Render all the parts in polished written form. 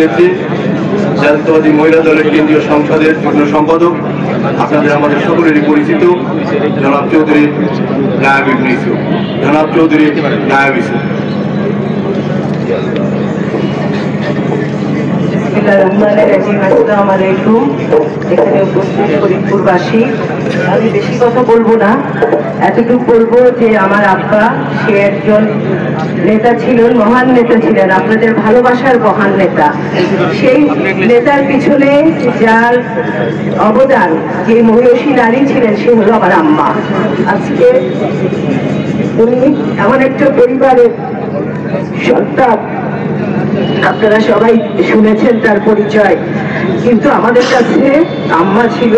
নেত্রী জাতীয়তাবাদী মহিলা দলের কেন্দ্রীয় সংসদের যুগ্ম সম্পাদক, আপনাদের আমাদের সকলেরই পরিচিত জনাব চৌধুরী নায়েব ইবনে ইউসুফ। জনাব চৌধুরী নায়েব ইউসুফ। আসসালামু আলাইকুম। এখানে উপস্থিত ফরিদপুরবাসী, আমি বেশি কথা বলবো না, এতটুকু বলবো যে আমার আব্বা সে একজন নেতা ছিলেন, মহান নেতা ছিলেন, আপনাদের ভালোবাসার মহান নেতা। সেই নেতার পিছনে যার অবদান, যে মহিষী নারী ছিলেন, সে হলো আমার আম্মা। আজকে উনি এমন একটা পরিবারের সন্তান, আপনারা সবাই শুনেছেন তার পরিচয়, কিন্তু আমাদের কাছে আম্মা ছিল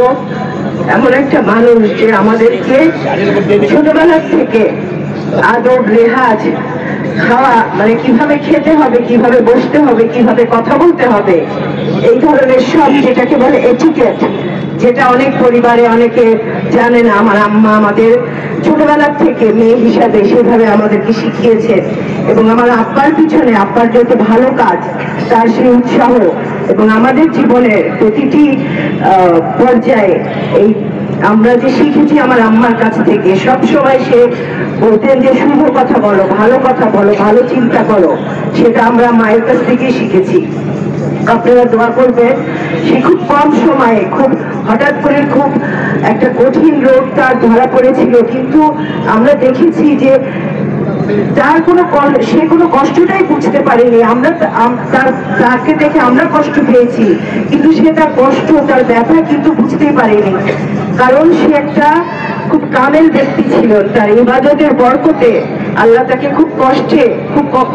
এমন একটা মানুষ যে আমাদেরকে ছোটবেলার থেকে আদব রেহাজ, খাওয়া মানে কিভাবে খেতে হবে, কিভাবে বসতে হবে, কিভাবে কথা বলতে হবে, এই ধরনের সব, যেটাকে বলে এটিকেট, যেটা অনেক পরিবারে অনেকে জানে না। আমার আম্মা আমাদের ছোটবেলার থেকে মেয়ে হিসাবে সেভাবে আমাদেরকে শিখিয়েছে, এবং আমার আব্বার পিছনে আব্বার যত ভালো কাজ, তার সেই উৎসাহ, এবং আমাদের জীবনের প্রতিটি পর্যায়ে এই আমরা যে শিখেছি আমার আম্মার কাছ থেকে। সব সময় সে বলতেন যে শুভ কথা বলো, ভালো কথা বলো, ভালো চিন্তা করো, সেটা আমরা মায়ের কাছ থেকেই শিখেছি। আপনারা দোয়া করবেন। সে খুব কম সময়ে, খুব হঠাৎ করে খুব একটা কঠিন রোগ তার ধরা পড়েছিল, কিন্তু আমরা দেখেছি যে তার সে কোনো কষ্টটাই বুঝতে পারেনি। আমরা তাকে দেখে আমরা কষ্ট পেয়েছি, কিন্তু সে তার কষ্ট, তার ব্যথা কিন্তু বুঝতেই পারেনি, কারণ সে একটা খুব কামেল ব্যক্তি ছিল। তার ইবাদতের বরকতে আল্লাহ তাকে খুব কষ্টে,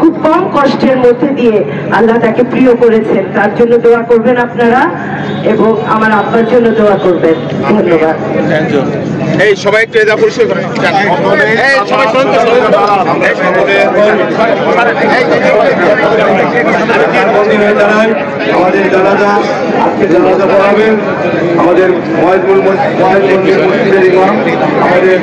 খুব কম কষ্টের মধ্যে দিয়ে আল্লাহ তাকে প্রিয় করেছেন। তার জন্য দোয়া করবেন আপনারা, এবং আমার আব্বার জন্য দোয়া করবেন। ধন্যবাদ। এই সবাই একটু এজা পরিষ্কার করেন। এই সবাই আমাদের জানাজা, আজকে জানাজা পড়াবেন আমাদের মসজিদের ইমাম, আমাদের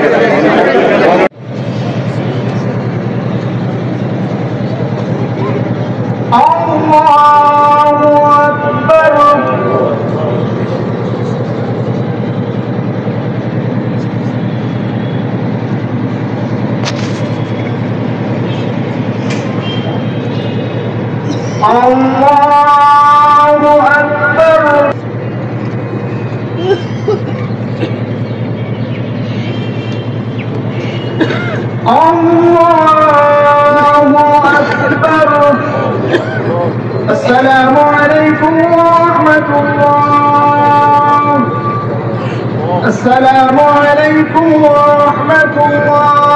Allahu Akbar. Allahu Akbar. Assalamu alaikum wa rahmatullah. Assalamu alaikum wa rahmatullah.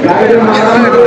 Gracias.